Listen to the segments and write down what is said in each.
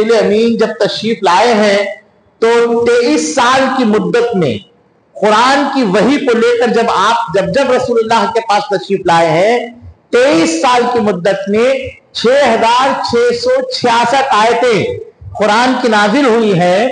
جبریل امین جب تشریف لائے ہیں تو 23 سال کی مدت میں قرآن کی وحی کو لے کر جب رسول اللہ کے پاس تشریف لائے ہیں 23 سال کی مدت میں 6666 آیتیں قرآن کی نازل ہوئی ہیں.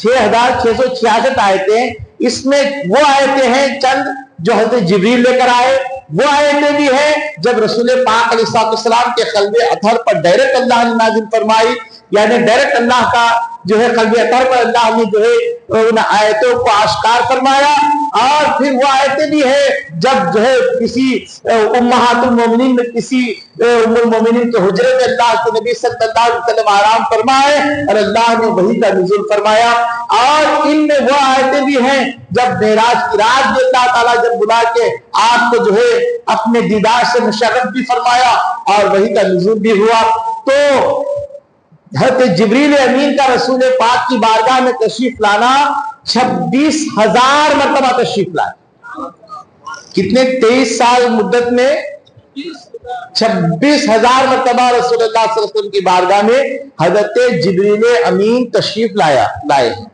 6666 آیتیں. اس میں وہ آیتیں ہیں چند جو حضرت جبریل لے کر آئے, وہ آیتیں بھی ہیں جب رسول پاک علیہ السلام کے قلب اطہر پر ڈائریکٹ اللہ نے نازل فرمائی, یعنی ڈائریکٹ اللہ کا جو ہے قلب اطہر پر اللہ نے جو ہے ان آیتوں کو آشکار فرمایا. اور پھر وہ آیتیں بھی ہیں جب جو ہے کسی امہات المومنین میں کسی ام المومنین کے حجرے میں اللہ کے نبی صلی اللہ علیہ وسلم آرام فرمائے اور اللہ نے وحی کا نزول فرمایا. اور ان میں وہ آیتیں بھی ہیں جب معراج کی رات میں اللہ تعالیٰ جب بلا کے آپ کو جو ہے اپنے دیدار سے مشرف بھی فرمایا اور وحی کا نزول بھی ہوا. تو حضرت جبریل امین کا رسول پاک کی بارگاہ میں تشریف لانا 26,000 مرتبہ تشریف لائے. کتنے 23 سال مدت میں 26,000 مرتبہ رسول اللہ صلی اللہ علیہ وسلم کی بارگاہ میں حضرت جبریل امین تشریف لائے ہیں.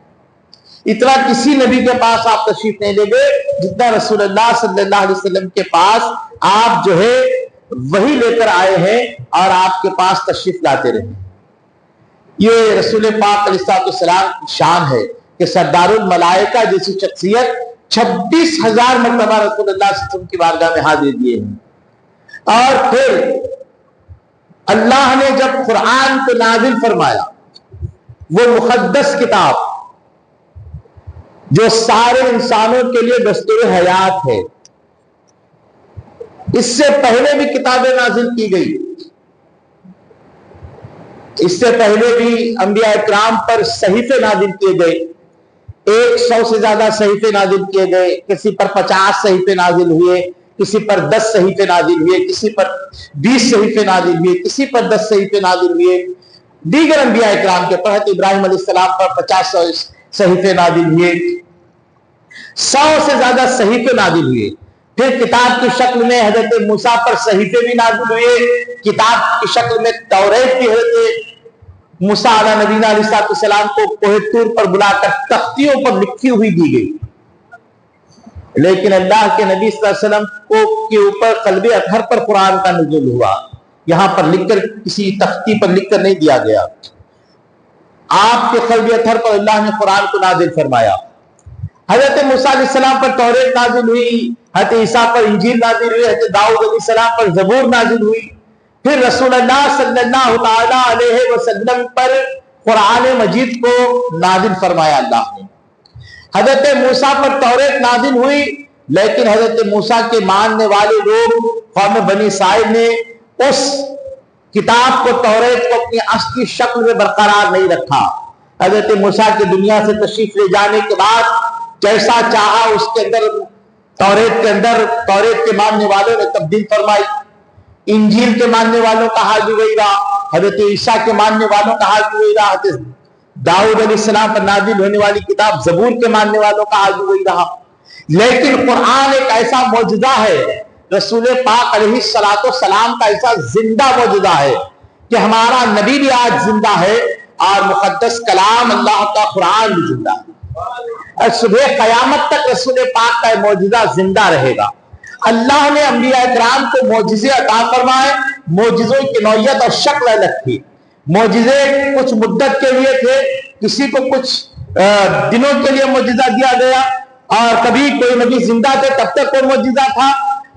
اتنا کسی نبی کے پاس آپ تشریف نہیں لے گئے جتنا رسول اللہ صلی اللہ علیہ وسلم کے پاس آپ جو ہے وہی لے کر آئے ہیں اور آپ کے پاس تشریف لاتے رہے. یہ رسول پاک علیہ السلام کی شان ہے کہ سردار الملائکہ جیسی شخصیت 26,000 مرتبہ رسول اللہ صلی اللہ علیہ وسلم کی بارگاہ میں حاضر دیے ہیں. اور پھر اللہ نے جب قرآن کو نازل فرمایا, وہ مقدس کتاب جو سارے انسانوں کے لیے دستور حیات ہے, اس سے پہلے بھی کتابیں نازل کی گئی. اس سے پہلے بھی انبیاء اکرام پر صحیفے نازل کیے گئے. 100 سے زیادہ صحیفے نازل کیے گئے. کسی پر 50 صحیفے نازل ہوئے, کسی پر 10 صحیفے نازل ہوئے, کسی پر 20 صحیفے نازل ہوئے, کسی پر 10 صحیفے نازل ہوئے. دیگر انبیاء اکرام کے پر حضرت ابراہیم علیہ السلام پر 50 صحیفے نازل ہوئے. 100 سے زیادہ صحیفے نازل ہوئے. پھر کتاب کی شکل میں حضرت موسیٰ پر صحیفے بھی نازل ہوئے. کتاب کی شکل میں توریت بھی حضرت موسیٰ علیہ نبینا علیہ السلام کو کوہ طور پر بلا کر تختیوں پر لکھی ہوئی دی گئی. لیکن اللہ کے نبی صلی اللہ علیہ وسلم کے اوپر قلب اطہر پر قرآن کا نزول ہوا. یہاں پر لکھ کر کسی تختی پر لکھ کر نہیں دیا گیا. آپ کے قلب اطہر پر اللہ نے قرآن کو نازل فرمایا. حضرت موسیٰ علیہ السلام پر توریت نازل ہوئی, حضرت عیسیٰ پر انجیل نازل ہوئی, حضرت داؤد علیہ السلام پر زبور نازل ہوئی. پھر رسول اللہ صلی اللہ تعالیٰ علیہ وسلم پر قرآن مجید کو نازل فرمایا اللہ نے. حضرت موسیٰ پر توریت نازل ہوئی, لیکن حضرت موسیٰ کے ماننے والے لوگ قوم بنی اسرائیل نے اس کتاب کو توریت کو اپنی اصلی شکل میں برقرار نہیں رکھا. حضرت موسیٰ کے دنیا سے تشریف لے جانے کے بعد جیسا چاہا اس کے اندر توریت کے ماننے والوں نے تبدیل فرمائی. انجیل کے ماننے والوں کا حال بھی وہی رہا, حضرت عیسیٰ کے ماننے والوں کا حال بھی وہی رہا, حضرت داؤد علیہ السلام پر نازل ہونے والی کتاب زبور کے ماننے والوں کا حال بھی وہی رہا. لیکن قرآن ایک ایسا معجزہ ہے, رسول پاک علیہ السلام کا ایسا زندہ معجزہ ہے کہ ہمارا نبی بھی آج زندہ ہے اور مقدس کلام اللہ کا قرآن بھی زندہ ہے. اور صبح قیامت تک رسول پاک کا معجزہ زندہ رہے گا. اللہ نے انبیاء اکرام کو معجزے عطا فرمائے. معجزوں کی نوعیت اور شکل الگ تھی. معجزے کچھ مدت کے لیے تھے, کسی کو کچھ دنوں کے لیے معجزہ دیا گیا, اور کبھی کوئی نبی زندہ تھے تب تک کوئی معجزہ تھا.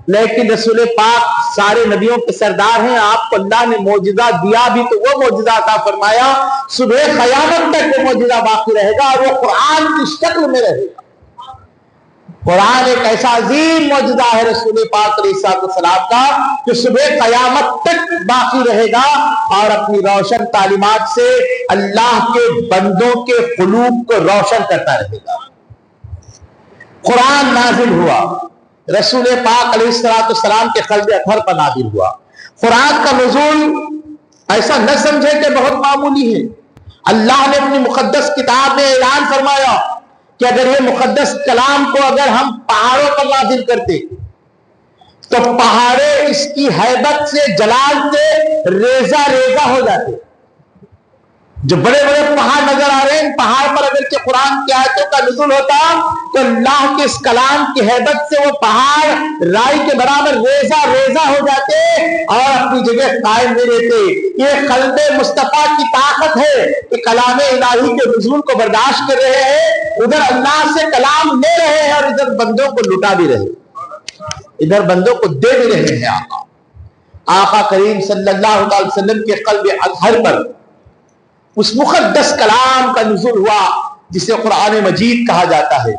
لیکن رسول پاک سارے نبیوں کے سردار ہیں, آپ کو اللہ نے معجزہ دیا بھی تو وہ معجزہ عطا فرمایا. صبح قیامت تک وہ معجزہ باقی رہے گا اور وہ قرآن کی شکل میں رہے گا. قرآن ایک ایسا عظیم معجزہ ہے رسول پاک علیہ السلام کا جو صبح قیامت تک باقی رہے گا اور اپنی روشن تعلیمات سے اللہ کے بندوں کے قلوب کو روشن کرتا رہے گا. قرآن نازل ہوا, رسول پاک علیہ السلام کے قلب اطہر پر نازل ہوا. قرآن کا نزول ایسا نہ سمجھے کہ بہت معمولی ہے. اللہ نے اپنی مقدس کتاب میں اعلان فرمایا کہ اگر یہ مقدس کلام کو اگر ہم پہاڑوں پر نازل کرتے تو پہاڑے اس کی ہیبت سے جلال سے ریزہ ریزہ ہو جاتے. جو بڑے بڑے پہاڑ نظر آ رہے ہیں، پہاڑ پر اگر کہ قرآن کی آیتوں کا نزول ہوتا تو اللہ کے اس کلام کی ہیبت سے وہ پہاڑ رائی کے برابر ریزہ ریزہ ہو جاتے اور اپنی جگہ قائم نہیں رہتے۔ یہ قلب مصطفیٰ کی طاقت ہے کہ کلام الہی کے نزول کو برداشت کر رہے ہیں، ادھر اللہ سے کلام لے رہے ہیں اور ادھر بندوں کو لٹا بھی رہے، ادھر بندوں کو دے بھی رہے ہیں۔ آقا کریم صلی اللہ علیہ وسلم کے قلب اطہر پر اس مقدس کلام کا نزول ہوا جسے قرآن مجید کہا جاتا ہے،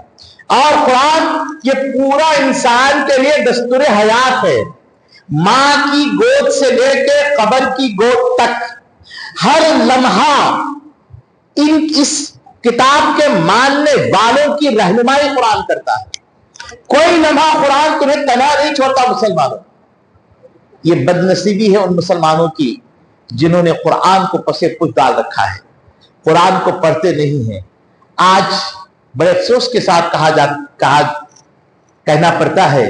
اور قرآن یہ پورا انسان کے لیے دستور حیات ہے۔ ماں کی گود سے لے کے قبر کی گود تک ہر لمحہ اس کتاب کے ماننے والوں کی رہنمائی قرآن کرتا ہے۔ کوئی لمحہ قرآن تمہیں تنہا نہیں چھوڑتا مسلمانوں۔ یہ بد نصیبی ہے ان مسلمانوں کی جنہوں نے قرآن کو پسے پش ڈال رکھا ہے، قرآن کو پڑھتے نہیں ہیں۔ آج بڑے افسوس کے ساتھ کہنا پڑتا ہے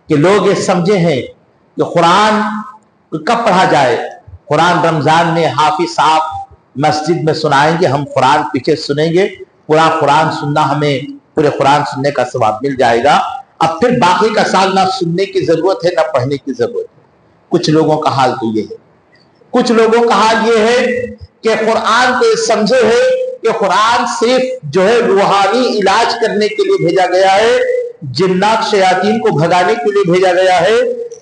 کہ لوگ یہ سمجھے ہیں کہ قرآن کب پڑھا جائے۔ قرآن رمضان میں حافظ صاحب مسجد میں سنائیں گے، ہم قرآن پیچھے سنیں گے، پورا قرآن سننا، ہمیں پورے قرآن سننے کا ثواب مل جائے گا۔ اب پھر باقی کا سال نہ سننے کی ضرورت ہے نہ پڑھنے کی ضرورت ہے۔ کچھ لوگوں کا حال تو یہ ہے، کچھ لوگوں کا حال یہ ہے کہ قرآن کو سمجھے ہے کہ قرآن صرف جو ہے روحانی علاج کرنے کے لیے بھیجا گیا ہے، جنات شیاطین کو بھگانے کے لیے بھیجا گیا ہے،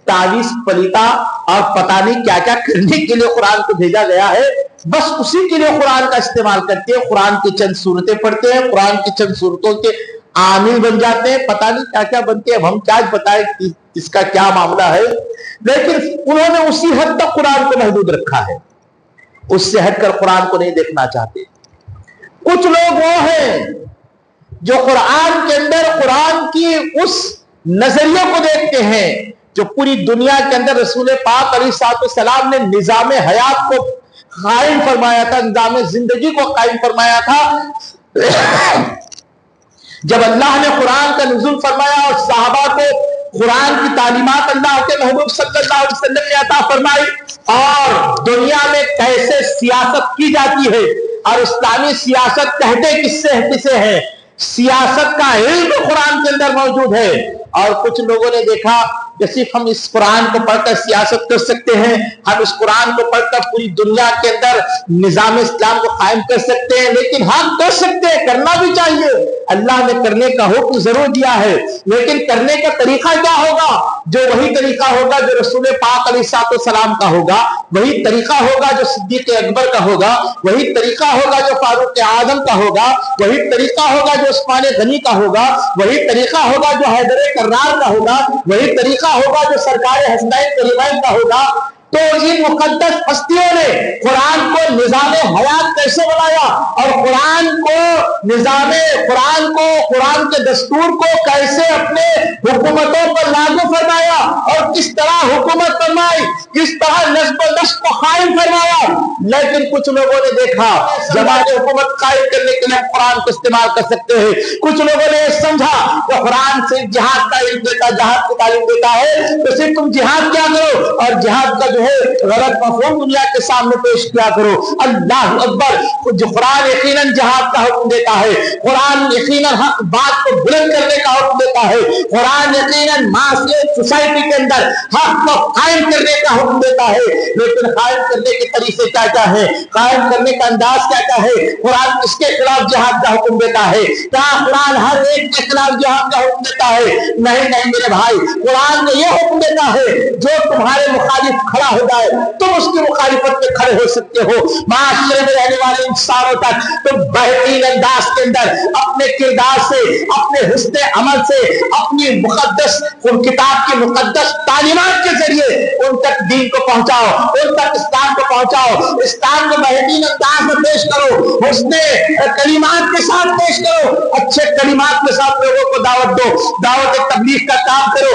تعویذ پلیتا اور پتہ نہیں کیا کیا کرنے کے لیے قرآن کو بھیجا گیا ہے، بس اسی کے لیے قرآن کا استعمال کرتے ہیں۔ قرآن کی چند صورتیں پڑھتے ہیں، قرآن کی چند صورتوں کے عامل بن جاتے ہیں، پتہ نہیں کیا کیا بنتے ہیں، اب ہم کیا بتائیں اس کا کیا معاملہ ہے، لیکن انہوں نے اسی حد تک قرآن کو محدود رکھا ہے، اس سے ہٹ کر قرآن کو نہیں دیکھنا چاہتے۔ کچھ لوگ وہ ہیں جو قرآن کے اندر قرآن کی اس نظریے کو دیکھتے ہیں جو پوری دنیا کے اندر رسول پاک علیہ السلام نے نظام حیات کو قائم فرمایا تھا، نظام زندگی کو قائم فرمایا تھا۔ جب اللہ نے قرآن کا نزول فرمایا اور صحابہ کو قرآن کی تعلیمات اللہ کے محبوب صلی اللہ علیہ وسلم نے عطا فرمائی، اور دنیا میں کیسے سیاست کی جاتی ہے اور اسلامی سیاست کہتے کسے ہیں، سیاست کا علم قرآن کے اندر موجود ہے، اور کچھ لوگوں نے دیکھا کہ صرف ہم اس قرآن کو پڑھ کر سیاست کر سکتے ہیں، ہم اس قرآن کو پڑھ کر پوری دنیا کے اندر نظام اسلام کو قائم کر سکتے ہیں، لیکن ہم کر سکتے ہیں، کرنا بھی چاہیے، اللہ نے کرنے کا حکم ضرور دیا ہے، لیکن کرنے کا طریقہ کیا ہوگا؟ جو وہی طریقہ ہوگا جو رسول پاک علیہ السلام کا ہوگا، وہی طریقہ ہوگا جو صدیق اکبر کا ہوگا، وہی طریقہ ہوگا جو فاروق اعظم کا ہوگا، وہی طریقہ ہوگا جو عثمان غنی کا ہوگا، وہی طریقہ ہوگا جو حیدر کرار کا ہوگا، وہی طریقہ ہوگا جو سرکار حسنین کریمین کا ہوگا۔ تو ان مقدس ہستیوں نے قرآن کو نظام حیات کیسے بنایا، اور قرآن کے دستور کو کیسے اپنے حکومتوں پر لاگو فرمایا، اور کس طرح حکومت فرمائی، کس طرح نظم و نسق کو قائم فرمایا۔ لیکن کچھ لوگوں نے دیکھا جماعت حکومت قائم کرنے کے لیے قرآن کو استعمال کر سکتے ہیں، کچھ لوگوں نے یہ سمجھا کہ قرآن صرف جہاد کا علم دیتا، جہاد کی تعلیم دیتا ہے، تو صرف تم جہاد کیا کرو، اور جہاد کا جو ہے غلط مفہوم دنیا کے سامنے پیش کیا کرو۔ اللہ اکبر! جو قرآن یقیناً جہاد کا حکم دیتا ہے، قرآن یقیناً حق بات کو بلند کرنے کا حکم دیتا ہے، قرآن یقیناً معاشرے سوسائٹی کے اندر حق کو قائم کرنے کا حکم دیتا ہے، لیکن قائم کرنے کے طریقے کیا کیا ہے، قائم کرنے کا انداز کیا کیا ہے؟ قرآن کس کے خلاف جہاد کا حکم دیتا ہے؟ کیا قرآن ہر ایک کے خلاف جہاد کا حکم دیتا ہے؟ نہیں میرے بھائی، قرآن نے یہ حکم دیتا ہے جو تمہارے مخالف کھڑا ہو جائے تم اس کی مخالفت میں کھڑے ہو سکتے ہو۔ معاشرے میں رہنے والے انسانوں تک تم بہترین انداز کے اندر اپنے کردار سے، اپنے حسن عمل سے، اپنی مقدس کتاب کی مقدس تعلیمات کے ذریعے ان تک دین کو پہنچاؤ، ان تک اسلام کو پہنچاؤ، اسلام کو بہترین انداز میں پیش کرو، حسن کلمات کے ساتھ پیش کرو، اچھے کلمات کے ساتھ لوگوں کو دعوت دو، دعوت تبلیغ کا کام کرو،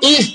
30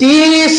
30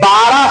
12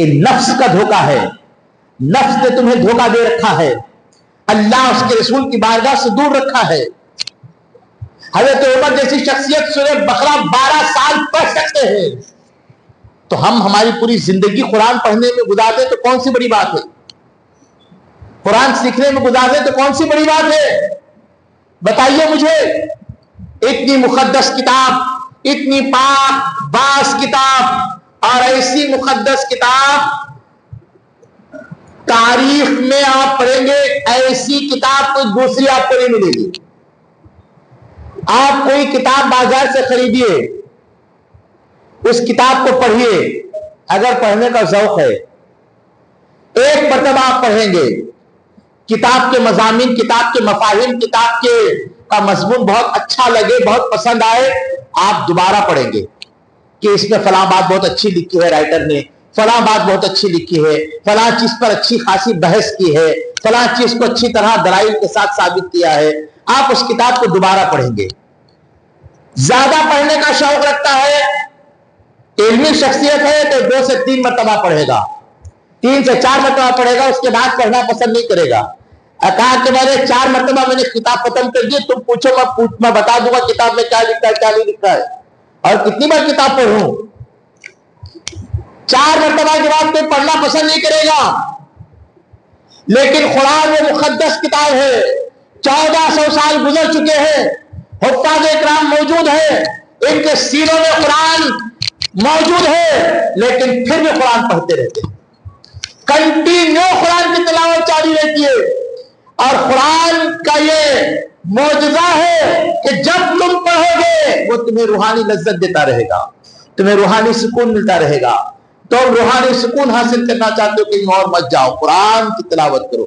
یہ نفس کا دھوکہ ہے، نفس نے تمہیں دھوکہ دے رکھا ہے، اللہ اس کے رسول کی بارگاہ سے دور رکھا ہے۔ حضرت عمر جیسی شخصیت سورہ بقرہ 12 سال پڑھ سکتے ہیں، تو ہم ہماری پوری زندگی قرآن پڑھنے میں گزار دیں تو کون سی بڑی بات ہے؟ قرآن سیکھنے میں گزار دیں تو کون سی بڑی بات ہے؟ بتائیے مجھے۔ اتنی مقدس کتاب، اتنی پاک باز کتاب، اور ایسی مقدس کتاب تاریخ میں آپ پڑھیں گے ایسی کتاب کوئی دوسری آپ کو نہیں ملے گی۔ آپ کوئی کتاب بازار سے خریدیے، اس کتاب کو پڑھیے، اگر پڑھنے کا ذوق ہے ایک مرتبہ آپ پڑھیں گے، کتاب کے مضامین، کتاب کے مفاہیم، کتاب کے کا مضمون بہت اچھا لگے، بہت پسند آئے، آپ دوبارہ پڑھیں گے کہ اس میں فلاں بات بہت اچھی لکھی ہے رائٹر نے، فلاں بات بہت اچھی لکھی ہے، فلاں چیز پر اچھی خاصی بحث کی ہے، فلاں چیز کو اچھی طرح دلائل کے ساتھ ثابت کیا ہے۔ آپ اس کتاب کو دوبارہ پڑھیں گے۔ زیادہ پڑھنے کا شوق رکھتا ہے، علمی شخصیت ہے تو 2 سے 3 مرتبہ پڑھے گا، 3 سے 4 مرتبہ پڑھے گا، اس کے بعد پڑھنا پسند نہیں کرے گا۔ کہا کہ میں نے 4 مرتبہ میں نے کتاب ختم کر دی، تم پوچھو میں بتا دوں گا کتاب میں کیا لکھا ہے کیا نہیں لکھا ہے، اور کتنی بار کتاب پڑھوں۔ 4 مرتبہ کے بعد کوئی پڑھنا پسند نہیں کرے گا۔ لیکن قرآن وہ مقدس کتاب ہے، 1400 سال گزر چکے ہیں، حفاظ اکرام موجود ہیں، ان کے سینوں میں قرآن موجود ہے، لیکن پھر بھی قرآن پڑھتے رہتے ہیں، کنٹینیو قرآن کی تلاوت جاری رہتی ہے۔ اور قرآن کا یہ معجزہ ہے کہ جب تم پڑھو گے وہ تمہیں روحانی لذت دیتا رہے گا، تمہیں روحانی سکون ملتا رہے گا۔ تم روحانی سکون حاصل کرنا چاہتے ہو کہیں اور مت جاؤ، قرآن کی تلاوت کرو۔